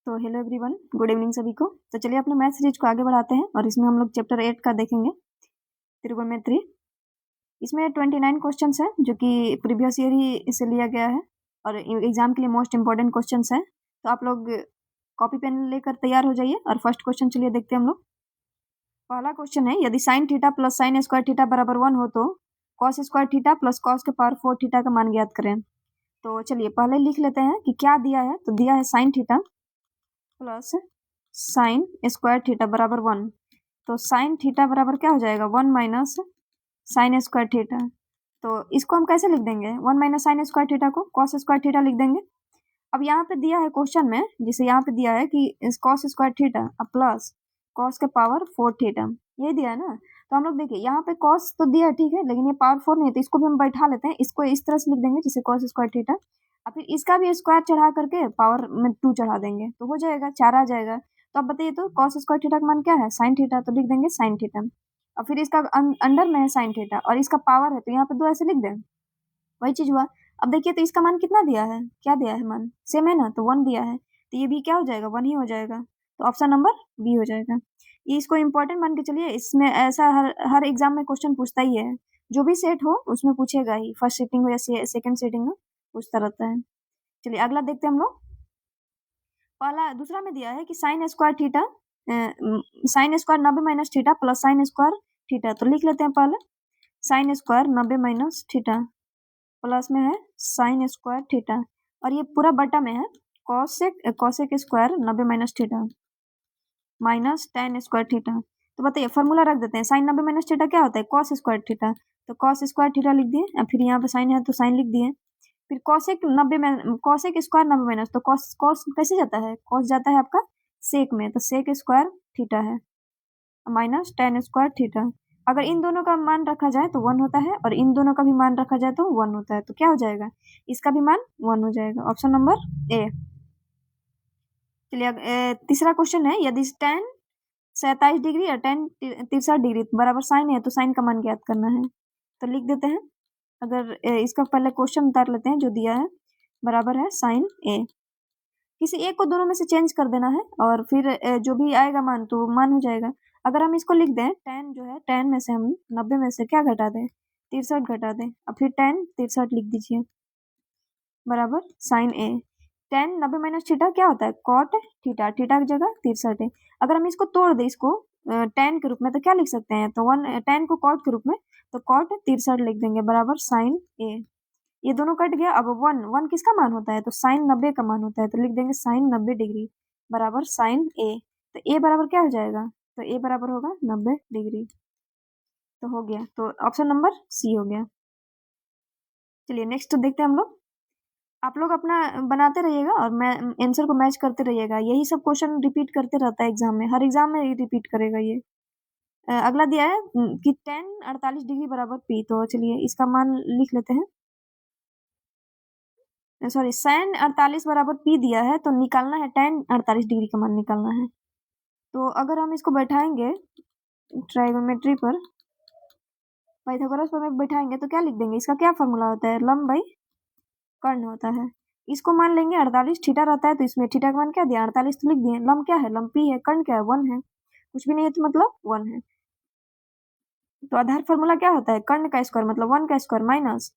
तो hello everyone, good evening सभी को। तो चलिए अपने मैथ सीरीज को आगे बढ़ाते हैं और इसमें हम लोग चैप्टर 8 का देखेंगे, त्रिगोनोमेट्री। इसमें 29 क्वेश्चंस हैं जो कि प्रीवियस ईयर ही इसे लिया गया है और एग्जाम के लिए मोस्ट इंपॉर्टेंट क्वेश्चंस हैं। तो आप लोग कॉपी पेन लेकर तैयार हो जाइए और फर्स्ट क्वेश्चन चलिए देखते हैं हम लोग। पहला क्वेश्चन है, यदि sign theta plus sign square theta बराबर 1 हो तो cos square theta plus cos के पावर 4 थीटा का मान ज्ञात करें। तो चलिए पहले लिख लेते हैं कि क्या दिया है। तो दिया है sign theta plus sign square theta बराबर 1। तो साइन थीटा बराबर क्या हो जाएगा, 1 माइनस साइन स्क्वायर थीटा। तो इसको हम कैसे लिख देंगे, 1 माइनस साइन स्क्वायर थीटा को कॉस स्क्वायर थीटा लिख देंगे। अब यहाँ पे दिया है क्वेश्चन में, जैसे यहाँ पे दिया है कि cos square theta plus cos के पावर 4 थीटा, ये दिया है ना। तो हम लोग देखिए यहाँ पे कॉस तो दिया है, ठीक है, लेकिन ये पावर 4 नहीं है, तो इसको भी हम बैठा लेते हैं। इसको इस तरह से लिख देंगे जैसे कॉस स्क्वायर थीटा, और फिर इसका भी स्क्वायर चढ़ा करके पावर में 2 चढ़ा देंगे तो हो जाएगा 4 आ जाएगा। तो अब बताइए, तो कॉस स्क्वायर थीटा का मान क्या है, साइन थीटा, तो लिख देंगे साइन थीटा। और फिर इसका अंडर में है साइन थीटा और इसका पावर है, तो यहाँ पे 2 ऐसे लिख दें, वही चीज हुआ। अब देखिए तो इसका मान कितना दिया है, क्या दिया है, मान सेम है ना, तो 1 दिया है, तो ये भी क्या हो जाएगा, 1 ही हो जाएगा। तो ऑप्शन नंबर बी हो जाएगा। ये इसको इंपॉर्टेंट मान के चलिए, इसमें ऐसा हर एग्जाम में क्वेश्चन पूछता ही है, जो भी सेट हो उसमें पूछेगा ही, फर्स्ट सीटिंग हो या सेकंड सीटिंग हो, पूछता रहता है। चलिए अगला देखते हैं हम लोग। पहला दूसरा में दिया है कि sign square theta, sine square 90 minus theta plus sign square theta. तो लिख लेते हैं पहले sine square 90 minus theta plus में है साइन स्क्वायर थीटा, और ये पूरा बटा में है cosec square 90 minus theta minus ten square theta. तो बताइए फॉर्मूला रख देते हैं, साइन 90 माइनस थीटा क्या होता है, कॉस स्क्वायर थीटा। तो कॉस स्क्वायर थीटा लिख दिए, और फिर यहाँ पे साइन है तो साइन लिख दिए। फिर कॉसेक 90 में कॉसेक स्क्वायर 90 माइनस, तो कॉस कॉस कैसे जाता है, कॉस जाता है आपका सेक में, तो सेक स्क्वायर थीटा है माइनस टेन स्क्वायर थीटा। अगर इन दोनों का मान रखा जाए तो 1 होता है, और इन दोनों का भी मान रखा जाए तो 1 होता है, तो क्या हो जाएगा, इसका भी मान 1 हो जाएगा, ऑप्शन नंबर ए। चलिए तीसरा क्वेश्चन है, यदि tan 27 डिग्री और tan 63 डिग्री बराबर साइन है तो साइन का मान ज्ञात करना है। तो लिख देते हैं, अगर इसका पहले क्वेश्चन उतार लेते हैं जो दिया है, बराबर है साइन ए। किसी एक को दोनों में से चेंज कर देना है और फिर जो भी आएगा मान तो मान हो जाएगा। अगर हम इसको लिख दें, tan जो है, tan में से हम 90 में से क्या घटा दें, 63 घटा दें, और फिर tan 63 लिख दीजिए बराबर साइन ए। tan 90 माइनस थीटा क्या होता है, कॉट थीटा, थीटा की जगह 63 है। अगर हम इसको तोड़ दें, इसको tan के रूप में, तो क्या लिख सकते हैं, तो 1 tan को कॉट के रूप में, तो कॉट 63 लिख देंगे बराबर साइन ए। ये दोनों कट गया। अब 1 किसका मान होता है, तो साइन 90 का मान होता है, तो लिख देंगे साइन 90 डिग्री बराबर साइन ए। तो ए बराबर क्या हो जाएगा, तो ए बराबर होगा 90 डिग्री। तो हो गया, तो ऑप्शन नंबर सी हो गया। चलिए नेक्स्ट देखते हैं हम लोग। आप लोग अपना बनाते रहिएगा और मैं आंसर को मैच करते रहिएगा, यही सब क्वेश्चन रिपीट करते रहता है एग्जाम में, हर एग्जाम में रिपीट करेगा ये। अगला दिया है कि tan 48 डिग्री बराबर पी। तो चलिए इसका मान लिख लेते हैं, सॉरी sin 48 बराबर पी दिया है, तो निकालना है tan 48 डिग्री का मान निकालना है। तो अगर हम इसको बैठाएंगे ट्राइगोनोमेट्री पर, पाइथागोरस पर बैठाएंगे, तो क्या लिख देंगे, इसका क्या फॉर्मूला होता है, लंब बाई कर्ण होता है। इसको मान लेंगे 48 थीटा रहता है, तो इसमें थीटा का मान क्या दिया, 48 तो लिख दिए। लंब क्या है, लंब पी है, कर्ण क्या है, 1 है, कुछ भी नहीं है तो मतलब 1 है। तो आधार फॉर्मूला क्या होता है, कर्ण का स्क्वायर मतलब 1 का स्क्वायर माइनस,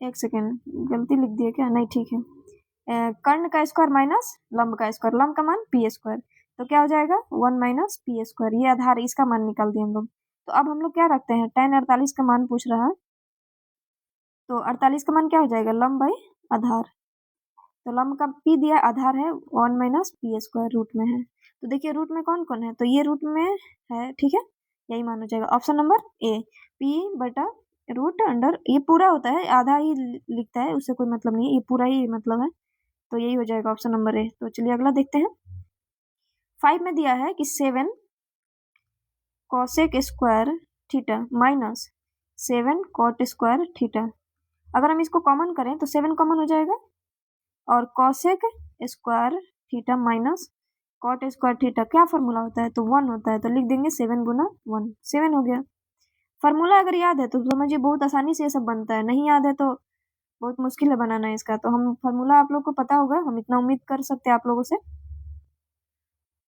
एक सेकेंड गलती लिख दिया क्या, नहीं ठीक है, कर्ण का स्क्वायर माइनस लंब का स्क्वायर, लंब का मान पी स्क्वायर, तो क्या हो जाएगा 1 माइनस पी स्क्वायर। ये आधार, इसका मान निकाल दिए हम लोग। तो अब हम लोग क्या रखते हैं, tan 48 का मान पूछ रहा है, तो 48 का मान क्या हो जाएगा, लंब बाई आधार। तो लंब का पी दिया, आधार है 1 माइनस पी स्क्वायर, रूट में है। तो देखिए रूट में कौन कौन है, तो ये रूट में है, ठीक है, यही मान हो जाएगा, ऑप्शन नंबर ए। पी बटा रूट अंडर, ये पूरा होता है, आधा ही लिखता है, उससे कोई मतलब नहीं है, ये पूरा ही मतलब है, तो यही हो जाएगा ऑप्शन नंबर ए। तो चलिए अगला देखते हैं। 5 में दिया है कि 7 cosec square theta minus 7 cot square theta. अगर हम इसको कॉमन करें तो 7 कॉमन हो जाएगा, और cosec square theta minus cot square theta क्या फॉर्मूला होता है, तो 1 होता है, तो लिख देंगे 7 गुना 1, 7 हो गया। फॉर्मूला अगर याद है तो समझिए बहुत आसानी से ये सब बनता है, नहीं याद है तो बहुत मुश्किल है बनाना इसका। तो हम फार्मूला आप लोग को पता होगा, हम इतना उम्मीद कर सकते हैं आप लोगों से।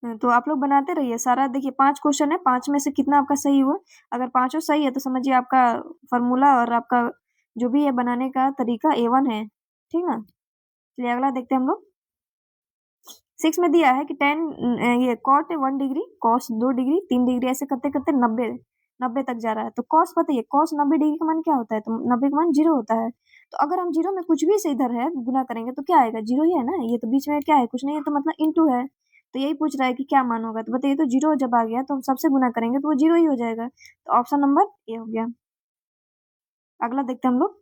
तो आप लोग बनाते रहिए सारा। देखिए 5 क्वेश्चन है, 5 में से कितना आपका सही हुआ। अगर पांचों सही है तो समझिए आपका फार्मूला और आपका जो भी है बनाने का तरीका A1 है, ठीक ना। चलिए अगला देखते हैं हम लोग। 6 में दिया है कि ये cot 1 degree, cos 2 degree, 3 degree, ऐसे करते करते 90 तक जा रहा है। तो कॉस बताइए, कॉस 90 डिग्री का मान क्या होता है? तो 90 का मान 0 होता है। तो अगर हम 0 में कुछ भी से इधर है गुना करेंगे तो क्या आएगा? 0 ही है ना। ये तो बीच में क्या है? कुछ नहीं है, तो मतलब इंटू है। तो यही पूछ रहा है कि क्या मान होगा। तो बताइए, तो 0 जब आ गया तो हम सबसे गुना करेंगे तो वो 0 ही हो जाएगा। तो ऑप्शन नंबर ए हो गया। अगला देखते हैं हम लोग।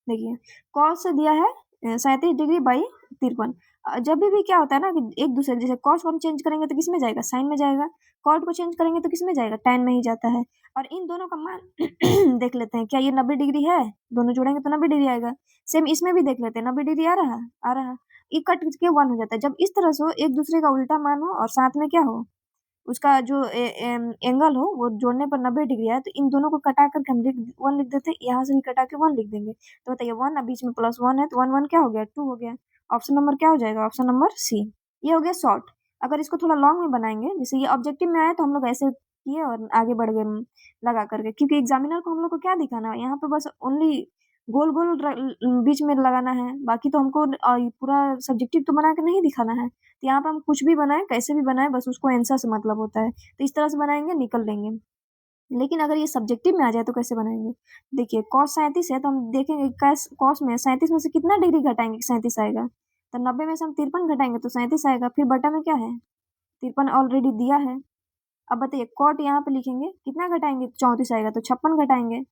देखिए कॉस से दिया है 37 डिग्री बाई 53। जब भी क्या होता है ना कि एक दूसरे, जैसे कॉस को हम चेंज करेंगे तो किस में जाएगा? साइन में जाएगा। कॉट को चेंज करेंगे तो किस में जाएगा? tan में ही जाता है। और इन दोनों का मान देख लेते हैं, क्या ये 90 डिग्री है? दोनों जोड़ेंगे तो 90 डिग्री आएगा। सेम इसमें भी देख लेते हैं, 90 डिग्री आ रहा। ये कट के 1 हो जाता है। जब इस तरह से हो, एक दूसरे का उल्टा मान हो और साथ में क्या हो, उसका जो एंगल हो वो जोड़ने पर 90 डिग्री आए, तो इन दोनों को कटा करके हम 1 लिख देते हैं। यहाँ से भी कटा के 1 लिख देंगे। तो बताइए 1 अब बीच में +1 है, तो 1 1 क्या हो गया? 2 हो गया। ऑप्शन नंबर क्या हो जाएगा? Option number C. ये हो गया शॉर्ट। अगर इसको थोड़ा लॉन्ग में बनाएंगे, जैसे ये ऑब्जेक्टिव में आया तो हम लोग ऐसे किए और आगे बढ़ गए लगा करके, क्योंकि एग्जामिनर को हम लोग को क्या दिखाना है यहाँ पे? बस ओनली गोल गोल बीच में लगाना है। बाकी तो हमको पूरा सब्जेक्टिव तो बना के नहीं दिखाना है। तो यहाँ पे हम कुछ भी बनाए, कैसे भी बनाए, बस उसको आंसर से मतलब होता है। तो इस तरह से बनाएंगे, निकल लेंगे। लेकिन अगर ये सब्जेक्टिव में आ जाए तो कैसे बनाएंगे? देखिए cos 37 है, तो हम देखेंगे cos में 37 में से कितना डिग्री घटाएंगे 37 आएगा? तो 90 में से हम 53 घटाएंगे तो 37 आएगा। फिर बटा में क्या है? 53 ऑलरेडी दिया है। अब बताइए कॉट यहाँ पे लिखेंगे, कितना घटाएंगे? 34 आएगा, तो 56 घटाएंगे।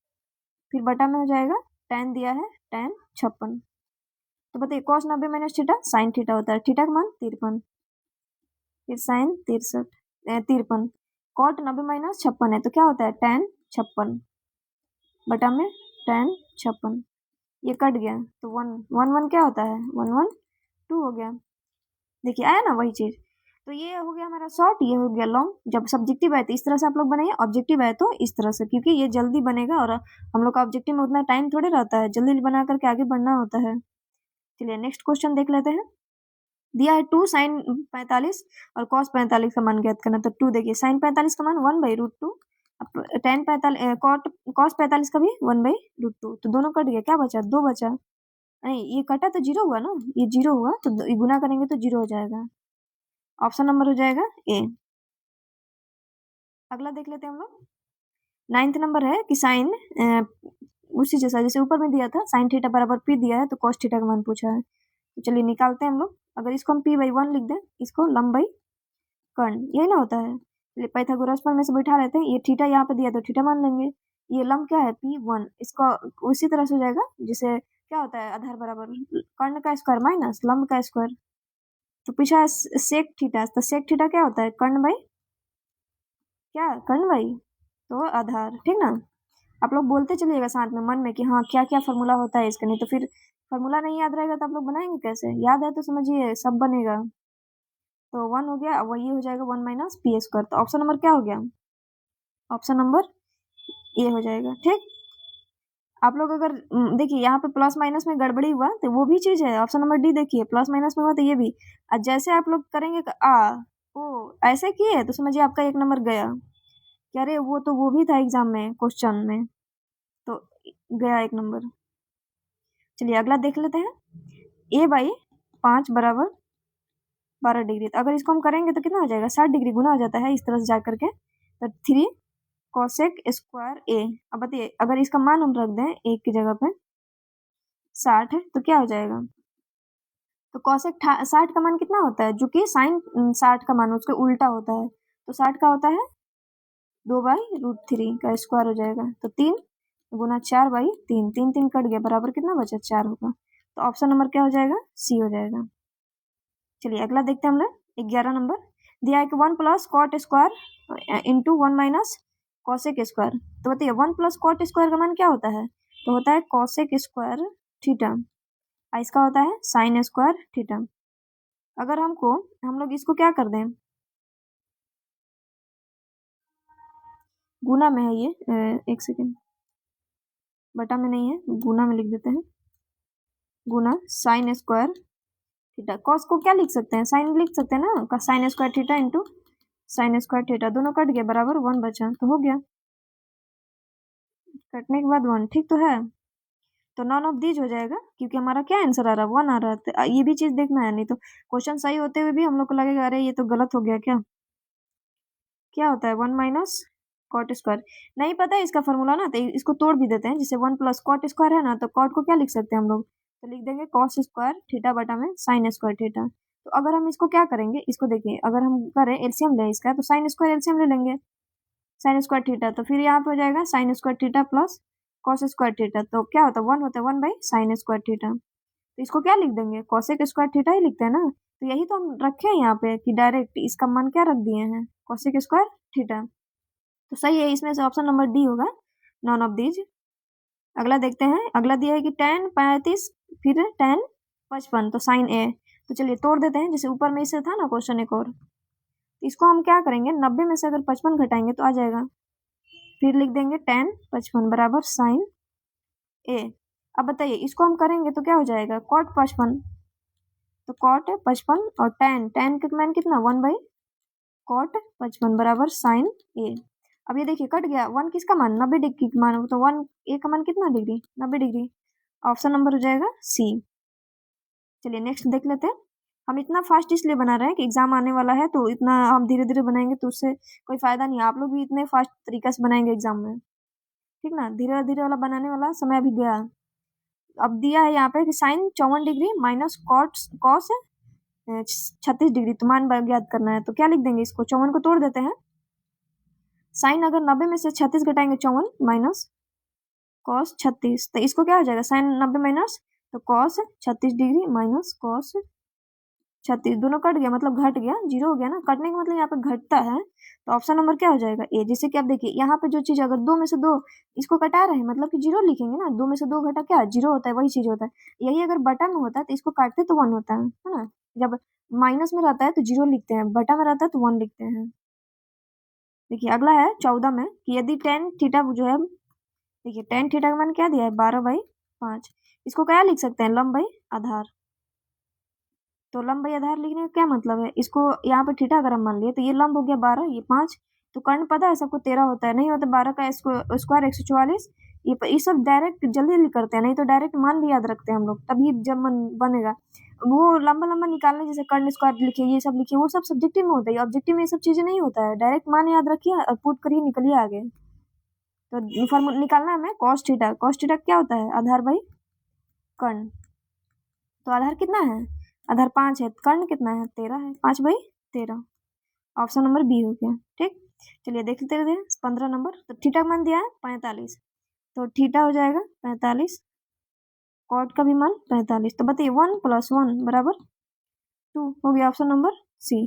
फिर बटा में हो जाएगा, tan दिया है, tan 56। तो बताइए cos 90 minus theta sin theta होता है। थीटा का मान 53, फिर sin 53। कॉट 90 माइनस 56 है, तो क्या होता है? tan 56 बटा में tan 56। ये कट गया तो 1 1 1 क्या होता है? 1 1 2 हो गया। देखिए आया ना वही चीज। तो ये हो गया हमारा शॉर्ट, ये हो गया लॉन्ग। जब सब्जेक्टिव आए तो इस तरह से आप लोग बनाइए, ऑब्जेक्टिव आए तो इस तरह से, क्योंकि ये जल्दी बनेगा और हम लोग का ऑब्जेक्टिव में उतना टाइम थोड़े रहता है, जल्दी बना करके आगे बढ़ना होता है। चलिए नेक्स्ट क्वेश्चन देख लेते हैं। दिया है 2 साइन 45 और कॉस 45 का मान ज्ञात करना। तो 2 देखिए साइन 45 का मान 1/√2, tan 45 कॉस 45 का भी 1/√2। तो दोनों कट गया, क्या बचा? 2 बचा। नहीं ये कटा तो 0 हुआ ना, ये 0 हुआ तो गुना करेंगे तो 0 हो जाएगा। ऑप्शन नंबर हो जाएगा ए। अगला देख लेते हैं हम लोग। 9th नंबर है कि साइन उसी जैसा जैसे ऊपर में दिया था, साइन थीटा बराबर पी दिया है, तो कॉस थीटा का मान पूछा है। तो चलिए निकालते हैं हम लोग। अगर इसको हम p/1 लिख दें, इसको लंबाई कर्ण, यही ना होता है। चलिए पाइथागोरस में से बैठा लेते हैं। ये थीटा यहाँ पे दिया तो थीटा मान लेंगे। ये लंब क्या है? p1। इसका उसी तरह से हो जाएगा जिसे क्या होता है? आधार बराबर कर्ण का स्क्वायर माइनस लंब का स्क्वायर। तो पीछा है सेक थीटा, तो सेक थीटा क्या होता है? कर्ण बाई क्या? कर्ण बाई तो आधार, ठीक ना। आप लोग बोलते चलिएगा साथ में मन में कि हाँ क्या क्या फॉर्मूला होता है इसका, नहीं तो फिर फॉर्मूला नहीं याद रहेगा तो आप लोग बनाएंगे कैसे? याद है तो समझिए सब बनेगा। तो 1 हो गया, वही हो जाएगा 1 माइनस p²। तो ऑप्शन नंबर क्या हो गया? ऑप्शन नंबर ए हो जाएगा, ठीक। आप लोग अगर देखिए यहाँ पे प्लस माइनस में गड़बड़ी हुआ तो वो भी चीज है। ऑप्शन नंबर डी देखिए, प्लस माइनस में हुआ तो ये भी। और जैसे आप लोग करेंगे ओ ऐसे किए तो समझिए आपका 1 नंबर गया। क्या रे, वो भी था एग्जाम में क्वेश्चन में, तो गया 1 नंबर। चलिए अगला देख लेते हैं। a/5 बराबर 12 डिग्री। तो अगर इसको हम करेंगे तो कितना हो जाएगा? 60 डिग्री गुना हो जाता है इस तरह से जा करके। तो 3 कोसेक स्क्वायर ए। अब बताइए अगर इसका मान हम रख दें एक की जगह पे 60 है तो क्या हो जाएगा? तो कोसेक 60 का मान कितना होता है? जो कि साइन 60 का मान उसके उल्टा होता है। तो 60 का होता है 2/√3 का स्क्वायर हो जाएगा। तो 3 गुना 4/3, 3 3 कट गया, बराबर कितना बचा? 4 होगा। तो ऑप्शन नंबर क्या हो जाएगा? सी हो जाएगा। चलिए अगला देखते हैं हम लोग। 11 नंबर दिया है कि 1 plus cot square into 1 minus cosec square. तो बताइए 1 प्लस कॉट स्क्वायर का मान क्या होता है? तो होता है कॉसेक स्क्वायर थीटा, इसका होता है साइन स्क्वायर थीटा। अगर हम लोग इसको क्या कर दें, गुना में है ये, एक सेकेंड, बटा में नहीं है, गुना में लिख देते हैं। गुना साइन स्क्वायर थीटा। कॉस को क्या लिख सकते हैं, साइन लिख सकते हैं ना, sign square theta into sine square theta, दोनों कट गया बराबर 1 बचा, तो हो गया कटने के बाद 1, ठीक तो है। तो नॉन ऑफ दीज हो जाएगा क्योंकि हमारा क्या आंसर आ रहा है, 1 आ रहा है। ये भी चीज देखना है, नहीं तो क्वेश्चन सही होते हुए भी हम लोग को लगेगा अरे ये तो गलत हो गया क्या। क्या होता है 1 माइनस कॉट स्क्वायर, नहीं पता है इसका फॉर्मूला ना, तो इसको तोड़ भी देते हैं। जैसे 1 प्लस कॉट स्क्वायर है ना, तो कॉट को क्या लिख सकते हैं हम लोग, तो लिख देंगे कॉस स्क्वायर थीटा बटा में साइन स्क्वायर थीटा। तो अगर हम इसको क्या करेंगे, इसको देखिए अगर हम करें एलसीएम ले इसका, तो साइन स्क्वायर एलसीएम ले लेंगे साइन स्क्वायर थीटा, तो फिर यहाँ पे हो जाएगा sign square theta plus cos square theta, तो क्या होता है 1 होता है 1 बाई साइन स्क्वायर थीटा। तो इसको क्या लिख देंगे, कॉसेक स्क्वायर थीटा ही लिखते हैं ना। तो यही तो हम रखे हैं यहाँ पे कि डायरेक्ट इसका मान क्या रख दिए हैं, कॉसेक स्क्वायर थीटा। तो सही है, इसमें से ऑप्शन नंबर डी होगा, नॉन ऑफ दीज। अगला देखते हैं, अगला दिया है कि tan 35 फिर tan 55, तो साइन ए। तो चलिए तोड़ देते हैं, जैसे ऊपर में इससे था ना क्वेश्चन एक और, इसको हम क्या करेंगे 90 में से अगर 55 घटाएंगे तो आ जाएगा, फिर लिख देंगे tan 55 बराबर साइन ए। अब बताइए इसको हम करेंगे तो क्या हो जाएगा cot 55, तो cot 55 और tan का मान कितना 1 बाई cot 55 बराबर साइन ए। अब ये देखिए कट गया, 1 किसका मान 90 डिग्री का मान, तो 1 ए का मान कितना डिग्री 90 डिग्री। ऑप्शन नंबर हो जाएगा सी। चलिए नेक्स्ट देख लेते हैं। हम इतना फास्ट इसलिए बना रहे हैं कि एग्जाम आने वाला है, तो इतना हम धीरे धीरे बनाएंगे तो उससे कोई फायदा नहीं। आप लोग भी इतने फास्ट तरीके से बनाएंगे एग्जाम में, ठीक ना, धीरे धीरे वाला बनाने वाला समय अभी गया। अब दिया है यहाँ पे कि sine 54 degree minus cos 36 degree, तो मान ज्ञात करना है। तो क्या लिख देंगे, इसको 54 को तोड़ देते हैं, साइन अगर 90 में से 36 घटाएंगे 54 माइनस कॉस 36, तो इसको क्या हो जाएगा साइन 90 माइनस, तो कॉस 36 डिग्री माइनस कॉस 36, दोनों कट गया मतलब घट गया, जीरो हो गया ना, कटने का मतलब यहाँ पे घटता है। तो ऑप्शन नंबर क्या हो जाएगा ए। जैसे कि आप देखिए यहाँ पे जो चीज अगर 2 में से 2 इसको कटा रहे हैं मतलब कि जीरो लिखेंगे ना, 2 में से 2 घटा क्या जीरो होता है, वही चीज होता है। यही अगर बटा में होता है तो इसको काटते तो 1 होता है ना। जब माइनस में रहता है तो जीरो लिखते हैं, बटा में रहता है तो 1 लिखते हैं। देखिए अगला है 14 में कि यदि tan थीटा जो है, देखिए tan थीटा का मान क्या दिया है 12/5, इसको क्या लिख सकते हैं लंब बाई आधार। तो लंब बाई आधार लिखने का क्या मतलब है, इसको यहाँ पे थीटा अगर हम मान लिए तो ये लंब हो गया 12, ये 5, तो कर्ण पता है सबको 13 होता है, नहीं होता 12 का स्क्वायर 144। ये सब डायरेक्ट जल्दी जल्दी करते हैं, नहीं तो डायरेक्ट मान भी याद रखते हैं हम लोग, तभी जब मन बनेगा। वो लंबा लंबा निकालने जैसे कर्ण स्क्वायर लिखिए ये सब लिखिए, वो सब सब्जेक्टिव में होता है, ऑब्जेक्टिव में ये सब चीजें नहीं होता है। डायरेक्ट मान याद रखिए और पुट करिए निकलिए आगे। तो फॉर्मूला निकालना है हमें कॉस थीटा क्या होता है आधार बाई कर्ण। तो आधार कितना है, आधार 5 है, कर्ण कितना है 13 है, 5/13। ऑप्शन नंबर बी हो गया, ठीक। चलिए देख लेते हैं 15 नंबर, तो थीटा का मान दिया है 45, तो थीटा हो जाएगा 45, कॉट का भी मान 45, तो बताइए 1 + 1 बराबर 2 हो गया, ऑप्शन नंबर सी।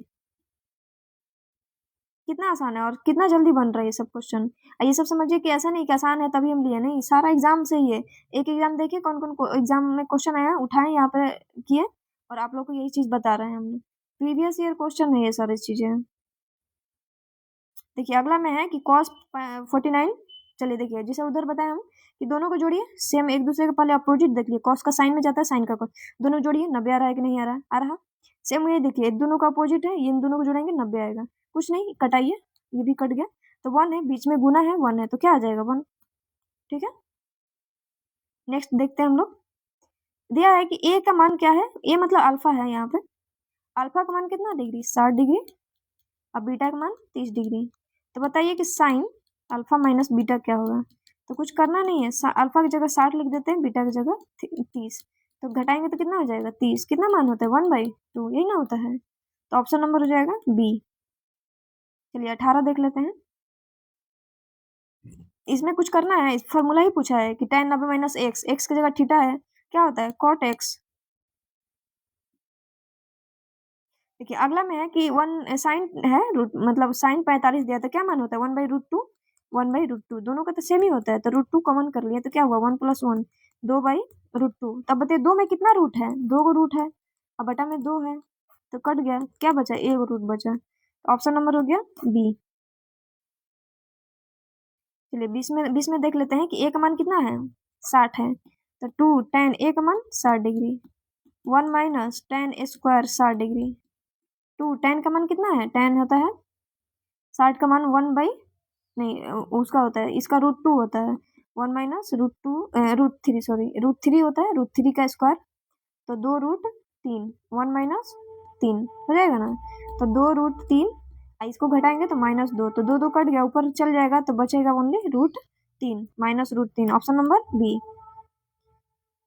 कितना आसान है और कितना जल्दी बन रहा है ये सब क्वेश्चन। ये सब समझिए कि ऐसा नहीं कि आसान है तभी हम लिए, नहीं, सारा एग्जाम से ही है। एक एग्जाम देखिए कौन कौन एग्जाम में क्वेश्चन आया, उठाए यहाँ पे किए, और आप लोग को यही चीज बता रहे हैं हम। प्रीवियस ईयर क्वेश्चन है ये सारी चीजें। देखिए अगला में है कि cos 49, चलिए देखिए जैसे उधर बताए हम कि दोनों को जोड़िए, सेम एक दूसरे के पहले अपोजिट देख लिए, cos का साइन में जाता है साइन का cos, दोनों जोड़िए 90 आ रहा है कि नहीं आ रहा है, आ रहा। सेम ये देखिए दोनों का अपोजिट है, ये इन दोनों को जोड़ेंगे 90 आएगा, कुछ नहीं कटाइए, ये भी कट गया, तो 1 है बीच में गुना है 1 है, तो क्या आ जाएगा 1, ठीक है। नेक्स्ट देखते हैं हम लोग, दिया है कि ए का मान क्या है, ए मतलब अल्फा है यहाँ पे, अल्फा का मान कितना डिग्री 60 डिग्री, और बीटा का मान 30 डिग्री। तो बताइए कि साइन अल्फा माइनस बीटा क्या होगा। तो कुछ करना नहीं है, अल्फा की जगह 60 लिख देते हैं, बीटा की जगह 30, तो घटाएंगे तो कितना हो जाएगा 30, कितना मान होता है 1/2, यही ना होता है। तो ऑप्शन नंबर हो जाएगा बी। चलिए 18 देख लेते हैं, इसमें कुछ करना है, इस फॉर्मूला ही पूछा है कि tan 90 माइनस एक्स, एक्स की जगह थीटा है, क्या होता है cot x। देखिए अगला में है कि 1 साइन है रूट मतलब साइन 45 दिया, तो क्या मान होता है 1/√2, 1/√2 दोनों का तो सेम ही होता है, तो √2 कॉमन कर लिया, तो क्या हुआ 1 + 1 2/√2। तब बताइए 2 में कितना रूट है, 2 को रूट है, अब बटा में 2 है, तो कट गया, क्या बचा 1 रूट बचा, तो ऑप्शन नंबर हो गया बी। चलिए 20 में देख लेते हैं कि ए का मान कितना है 60 है, तो 2 tan a का मान 60 degree, 1 minus tan a square 60 degree. 2 tan का मान कितना है, tan होता है 60 का मान 1 बाई, नहीं उसका होता है, इसका √2 होता है, 1 माइनस √3 सॉरी √3 होता है, √3 का स्क्वायर, तो 2√3, 1 माइनस 3 हो जाएगा ना, तो 2√3, इसको घटाएंगे तो -2, तो 2 कट गया, ऊपर चल जाएगा तो बचेगा ओनली √3 -√3, ऑप्शन नंबर बी।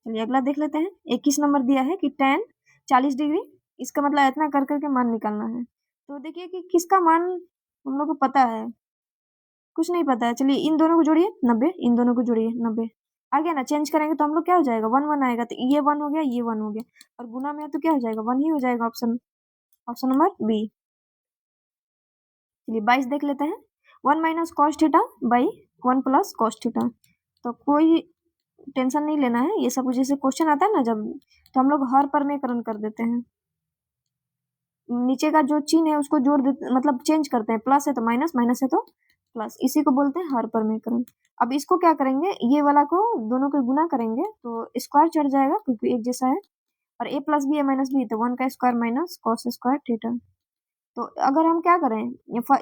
चलिए अगला देख लेते हैं। 21 नंबर दिया है कि tan 40 डिग्री, इसका मतलब इतना कर करके मान निकालना है। तो देखिए कि किसका मान हम लोग को पता है, कुछ नहीं पता है। चलिए इन दोनों को जोड़िए 90, इन दोनों को जोड़िए 90, आ गया ना, चेंज करेंगे तो हम लोग क्या हो जाएगा, 1 1 आएगा, तो ये 1 हो गया, ये 1 हो गया, और गुना में है तो क्या हो जाएगा, 1 ही हो जाएगा, ऑप्शन नंबर बी। चलिए 22 देख लेते हैं। 1 minus cos theta by 1 plus cos theta, तो कोई टेंशन नहीं लेना है, ये सब जैसे क्वेश्चन आता है ना जब, तो हम लोग हर पर में करण कर देते हैं, नीचे का जो चिन्ह है उसको जोड़ देते, मतलब चेंज करते हैं, प्लस है तो माइनस, माइनस है तो प्लस, इसी को बोलते हैं हर पर में करण। अब इसको क्या करेंगे, ये वाला को दोनों को गुना करेंगे तो स्क्वायर चढ़ जाएगा क्योंकि एक जैसा है, और a प्लस बी है माइनस बी, तो 1 का square minus cos square theta. तो अगर हम क्या करें,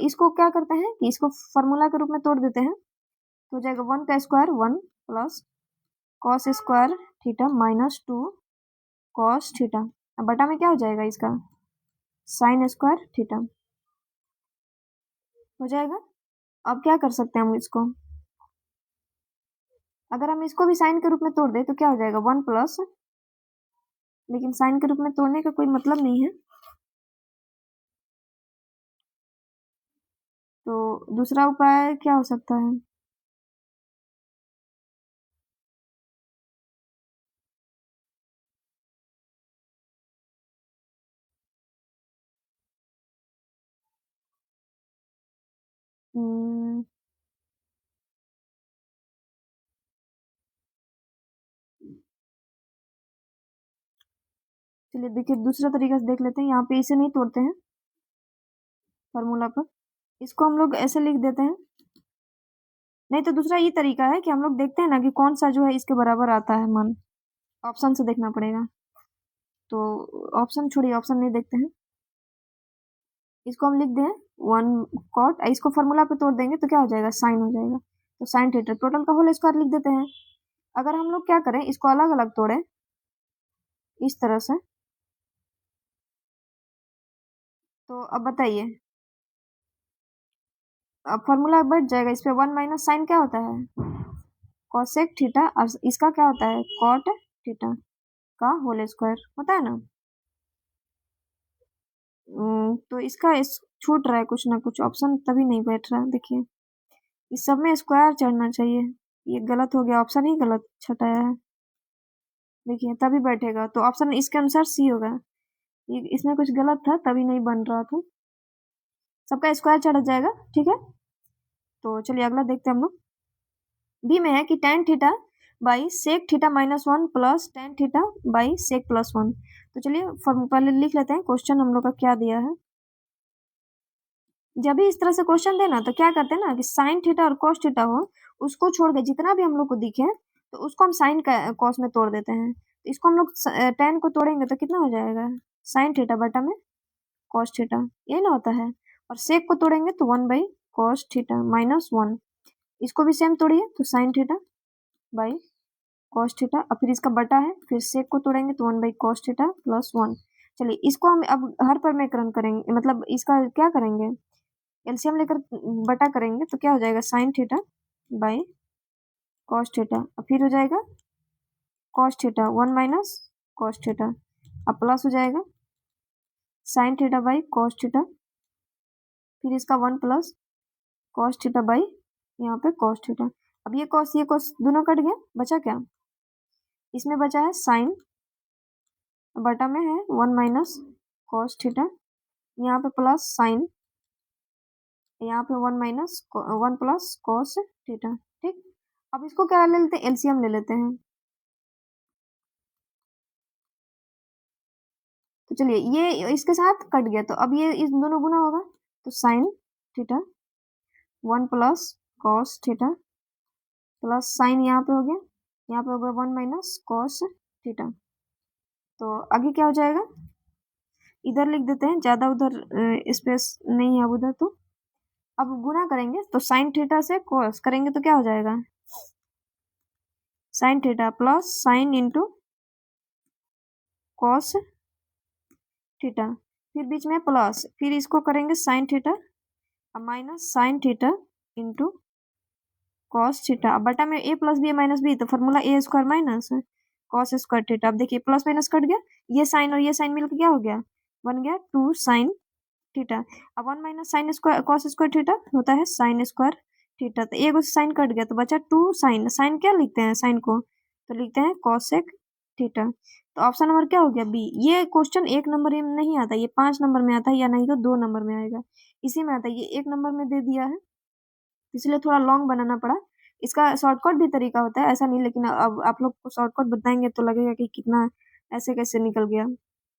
इसको क्या करते हैं कि इसको फॉर्मूला के रूप में तोड़ देते हैं, तो हो जाएगा 1 का square 1 plus cos square theta -2 cos theta, अब बटा में क्या हो जाएगा इसका, साइन स्क्वायर थीटा हो जाएगा। अब क्या कर सकते हैं हम इसको, अगर हम इसको भी साइन के रूप में तोड़ दें तो क्या हो जाएगा 1 प्लस, लेकिन साइन के रूप में तोड़ने का कोई मतलब नहीं है, तो दूसरा उपाय क्या हो सकता है, चलिए देखिए दूसरा तरीका से देख लेते हैं, यहाँ पे इसे नहीं तोड़ते हैं फॉर्मूला पर, इसको हम लोग ऐसे लिख देते हैं, नहीं तो दूसरा ये तरीका है कि हम लोग देखते हैं ना कि कौन सा जो है इसके बराबर आता है मान, ऑप्शन से देखना पड़ेगा, तो ऑप्शन छोड़िए, ऑप्शन नहीं देखते हैं, इसको हम लिख दें 1 कॉट, इसको फॉर्मूला पे तोड़ देंगे तो क्या हो जाएगा, साइन हो जाएगा, तो साइन थीटा टोटल का होल स्क्वायर लिख देते हैं। अगर हम लोग क्या करें, इसको अलग अलग तोड़ें इस तरह से, तो अब बताइए, अब फॉर्मूला बैठ जाएगा इस पे, 1 माइनस साइन क्या होता है, कॉसेक थीटा, और इसका क्या होता है, कॉट थीटा का होल स्क्वायर होता है ना। तो इसका छूट रहा है कुछ ना कुछ, ऑप्शन तभी नहीं बैठ रहा है, देखिए इस सब में स्क्वायर चढ़ना चाहिए, ये गलत हो गया, ऑप्शन ही गलत छटाया है, देखिए तभी बैठेगा, तो ऑप्शन इसके अनुसार सी होगा, ये इसमें कुछ गलत था तभी नहीं बन रहा था, सबका स्क्वायर चढ़ जाएगा, ठीक है। तो चलिए अगला देखते हैं हम लोग, बी में है कि tan theta by sec theta -1 plus tan theta by sec +1, तो चलिए पहले लिख लेते हैं क्वेश्चन हम लोग का क्या दिया है। जब भी इस तरह से क्वेश्चन देना तो क्या करते हैं ना कि साइन थीटा और कॉस थीटा हो, उसको छोड़ के जितना भी हम लोग को दिखे तो उसको हम साइन का कॉस में तोड़ देते हैं, तो इसको हम लोग tan को तोड़ेंगे तो कितना हो जाएगा, साइन थीटा बटा में कॉस थीटा, ये ना होता है, और सेक को तोड़ेंगे तो 1 बाई कॉस थीटा -1, इसको भी सेम तोड़िए तो sine theta by cos theta, और फिर इसका बटा है, फिर सेक को तोड़ेंगे तो 1 बाई कॉस थीटा +1। चलिए इसको हम अब हर परमेकरण करेंगे, मतलब इसका क्या करेंगे, एलसीएम लेकर बटा करेंगे तो क्या हो जाएगा, sine theta by cos theta, और फिर हो जाएगा cos theta 1 minus cos theta, अब प्लस हो जाएगा sine theta by cos theta, फिर इसका 1 प्लस कॉस थीटा बाई यहाँ पे कॉस थीटा, अब ये कॉस दोनों कट गया, बचा क्या, इसमें बचा है साइन, बटा में है 1 माइनस कॉस थीटा, यहाँ पे प्लस साइन, यहाँ पे 1 माइनस 1 प्लस कॉस थीटा, ठीक। अब इसको क्या ले लेते हैं, एलसीएम ले लेते हैं, तो चलिए ये इसके साथ कट गया, तो अब ये इस दोनों गुना होगा, तो sine theta 1 plus cos theta plus sign यहाँ पे हो गया यहाँ पे होगा 1 माइनस कॉस थीटा। तो आगे क्या हो जाएगा, इधर लिख देते हैं, ज्यादा उधर स्पेस नहीं है उधर। तो अब गुणा करेंगे तो साइन थीटा से कॉस करेंगे तो क्या हो जाएगा, sine theta plus sine into cos theta, फिर बीच में प्लस, फिर इसको करेंगे साइन थीटा अब minus sine theta into cos theta. अब बटा में A plus B minus B, तो formula A square minus cos square theta. अब देखिए प्लस माइनस कट गया, ये साइन और ये साइन मिलकर क्या हो गया, बन गया 2 साइन थीटा। अब 1 minus sine square cos square theta होता है साइन स्क्वायर थीटा। तो एक साइन कट गया तो बचा 2 साइन। साइन क्या लिखते हैं साइन को, तो लिखते हैं कॉसेक थीटा। तो ऑप्शन नंबर क्या हो गया बी। ये क्वेश्चन 1 नंबर में नहीं आता, ये 5 नंबर में आता है, या नहीं तो 2 नंबर में आएगा, इसी में आता है। ये 1 नंबर में दे दिया है इसलिए थोड़ा लॉन्ग बनाना पड़ा। इसका शॉर्टकट भी तरीका होता है, ऐसा नहीं, लेकिन अब आप लोग को शॉर्टकट बताएंगे तो लगेगा कि कितना ऐसे कैसे निकल गया।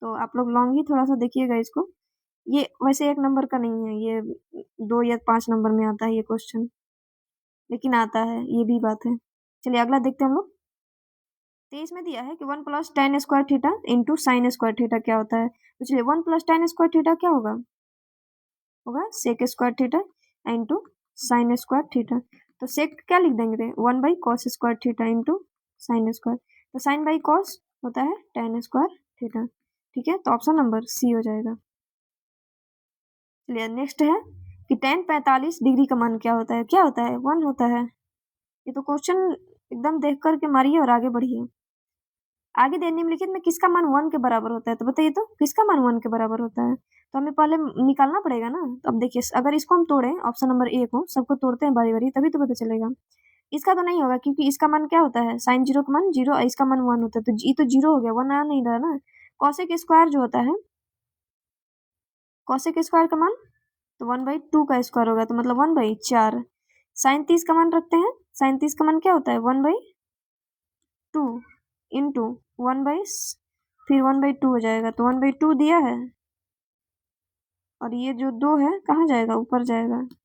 तो आप लोग लॉन्ग ही थोड़ा सा देखिएगा इसको। ये वैसे 1 नंबर का नहीं है, ये 2 या 5 नंबर में आता है ये क्वेश्चन, लेकिन आता है, ये भी बात है। चलिए अगला देखते हैं हम लोग। तो इसमें दिया है कि 1 plus ten square theta into sine square theta क्या होता है। तो चलिए 1 प्लस टेन स्क्वायर थीटा क्या होगा, sec square theta into sine square theta. तो सेक क्या लिख देंगे, 1 by cos square theta into sine square. तो साइन बाई कॉस होता है टेन स्क्वायर थीटा। ठीक है, तो ऑप्शन नंबर सी हो जाएगा। चलिए नेक्स्ट है कि tan 45 डिग्री का मान क्या होता है, क्या होता है 1 होता है। ये तो क्वेश्चन एकदम देख करके मारिए और आगे बढ़िए। आगे दे निम्नलिखित में किसका मान 1 के बराबर होता है, तो बताइए तो किसका मान 1 के बराबर होता है। तो हमें पहले निकालना पड़ेगा ना। तो अब देखिए अगर इसको हम तोड़े ऑप्शन नंबर ए को, सबको तोड़ते हैं बारी बारी तभी तो पता चलेगा। इसका तो नहीं होगा क्योंकि इसका मान क्या होता है, साइन जीरो का मान 0 और इसका मान 1 होता है, तो ये तो 0 हो गया, 1 आ नहीं रहा ना। कॉसेक स्क्वायर जो होता है, कॉसेक स्क्वायर का मान तो 1/2 का स्क्वायर होगा, तो मतलब 1/4। साइन 30 का मान रखते हैं, साइन 30 का मान क्या होता है 1/2 इंटू 1 बाई फिर 1/2 हो जाएगा, तो 1/2 दिया है और ये जो 2 है कहाँ जाएगा, ऊपर जाएगा, तो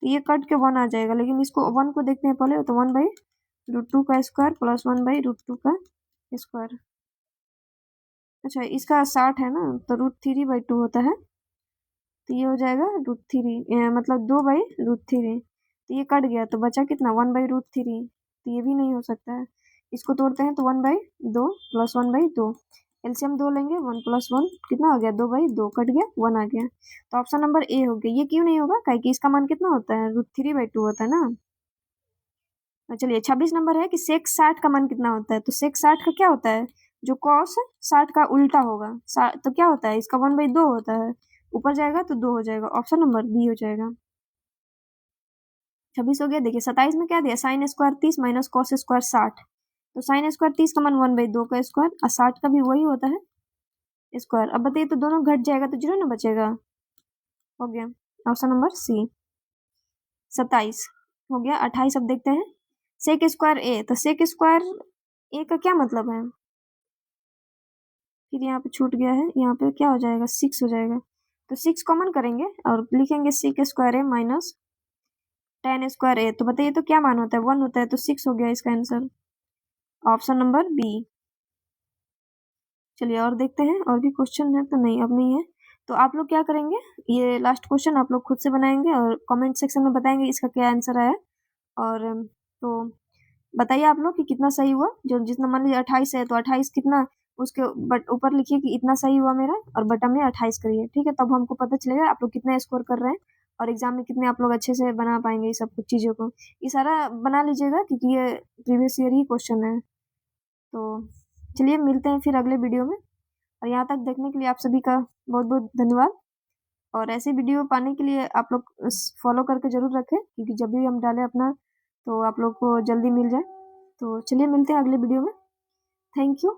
ये कट के 1 आ जाएगा। लेकिन इसको 1 को देखते हैं पहले, तो 1/√2 का स्क्वायर प्लस 1/√2 का स्क्वायर। अच्छा इसका 60 है ना, तो √3/2 होता है, तो ये हो जाएगा √3 मतलब 2/√3। तो ये कट गया तो बचा कितना 1/√3, तो ये भी नहीं हो सकता है। इसको तोड़ते हैं तो 1/2 प्लस 1/2, एलसीएम 2 लेंगे, 1 प्लस 1 कितना हो गया 2/2, कट गया 1 आ गया। तो ऑप्शन नंबर ए हो गया। ये क्यों नहीं होगा, काहे कि इसका मान कितना होता है √3/2 होता है ना। चलिए 26 नंबर है कि सेक 60 का मान कितना होता है। तो सेक 60 का क्या होता है, जो कॉस 60 का उल्टा होगा, तो क्या होता है इसका 1/2 होता है, ऊपर जाएगा तो 2 हो जाएगा, ऑप्शन नंबर बी हो जाएगा। 26 हो गया। देखिए 27 में क्या दिया, sine square 30 minus cos square 60। तो साइन स्क्वायर 30 का मान 1/2 का स्क्वायर और 60 का भी वही होता है स्क्वायर। अब बताइए तो दोनों घट जाएगा तो 0 ना बचेगा, हो गया ऑप्शन नंबर सी। 27 हो गया। 28 अब देखते हैं, सेक स्क्वायर ए। तो सेक स्क्वायर ए का क्या मतलब है, फिर यहाँ पे छूट गया है, यहाँ पे क्या हो जाएगा 6 हो जाएगा। तो 6 कॉमन करेंगे और लिखेंगे सेक स्क्वायर ए माइनस टेन स्क्वायर ए। तो बताइए तो क्या मान होता है 1 होता है, तो 6 हो गया इसका आंसर, ऑप्शन नंबर बी। चलिए और देखते हैं, और भी क्वेश्चन है तो नहीं अब नहीं है। तो आप लोग क्या करेंगे, ये लास्ट क्वेश्चन आप लोग खुद से बनाएंगे और कमेंट सेक्शन में बताएंगे इसका क्या आंसर आया। और तो बताइए आप लोग कि कितना सही हुआ। जो जितना मान लीजिए 28 है तो 28 कितना, उसके बट ऊपर लिखिए कि इतना सही हुआ मेरा, और बटन में 28 करिए, ठीक है। तब हमको पता चलेगा आप लोग कितना स्कोर कर रहे हैं और एग्जाम में कितने आप लोग अच्छे से बना पाएंगे ये सब कुछ चीज़ों को। ये सारा बना लीजिएगा क्योंकि ये प्रीवियस ईयर ही क्वेश्चन है। तो चलिए मिलते हैं फिर अगले वीडियो में, और यहाँ तक देखने के लिए आप सभी का बहुत बहुत धन्यवाद। और ऐसे वीडियो पाने के लिए आप लोग फॉलो करके जरूर रखें, क्योंकि जब भी हम डालें अपना तो आप लोग को जल्दी मिल जाए। तो चलिए मिलते हैं अगले वीडियो में, थैंक यू।